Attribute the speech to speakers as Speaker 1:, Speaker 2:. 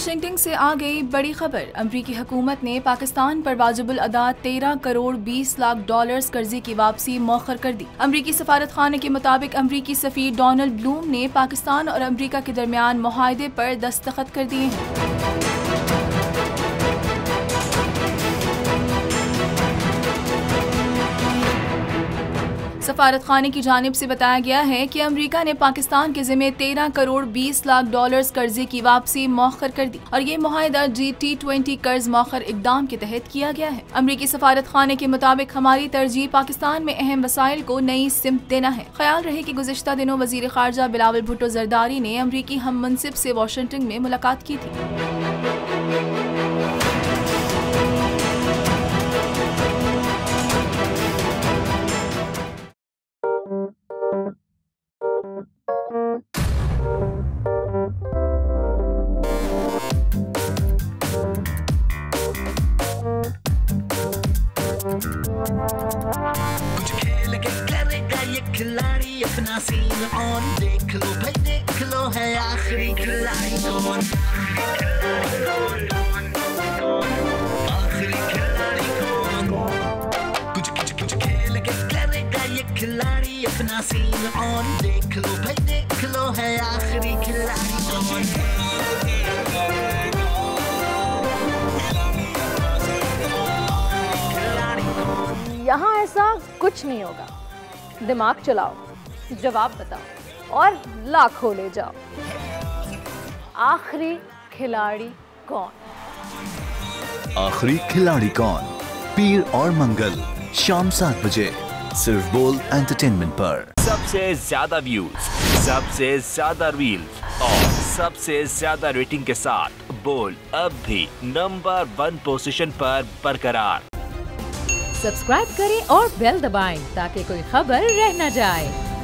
Speaker 1: Washington से आ गई बड़ी खबर। अमरीकी हुकूमत ने पाकिस्तान पर वाजिबुल अदा 13 करोड़ 20 लाख डॉलर्स कर्जे की वापसी मौखर कर दी। अमरीकी सफारत खाने के मुताबिक अमरीकी सफीर डोनाल्ड ब्लूम ने पाकिस्तान और अमरीका के दरमियान मुआहदे पर दस्तखत कर दिए हैं। सफारत खाने की जानिब से बताया गया है कि अमरीका ने पाकिस्तान के जिम्मे 13 करोड़ 20 लाख डॉलर्स कर्जे की वापसी मौखर कर दी और ये मुआहदा G20 कर्ज मौखर इकदाम के तहत किया गया है। अमरीकी सफारत खाने के मुताबिक हमारी तरजीह पाकिस्तान में अहम वसाइल को नई सिमत देना है। ख्याल रहे कि गुज़िश्ता दिनों वज़ीर ख़ारजा बिलावल भुट्टो ज़रदारी ने अमरीकी हम मनसिब से वाशिंगटन में मुलाकात की थी।
Speaker 2: कुछ खेल के करेगा ये खिलाड़ी अपना सीन ऑन, देख लो भाई देख लो है आखिरी खिलाड़ी कौन, आखिरी खिलाड़ी कौन। कुछ खेल के करेगा ये खिलाड़ी अपना सीन ऑन, देख लो भाई देख लो है आखिरी खिलाड़ी कौन।
Speaker 3: यहाँ ऐसा कुछ नहीं होगा। दिमाग चलाओ, जवाब बताओ और लाखों ले जाओ। आखिरी खिलाड़ी कौन?
Speaker 4: आखिरी खिलाड़ी कौन? पीर और मंगल शाम 7 बजे सिर्फ बोल एंटरटेनमेंट पर।
Speaker 5: सबसे ज्यादा व्यूज, सबसे ज्यादा रील्स और सबसे ज्यादा रेटिंग के साथ बोल अब भी नंबर 1 पोजीशन पर बरकरार।
Speaker 3: सब्सक्राइब करें और बेल दबाएं ताकि कोई खबर रह न जाए।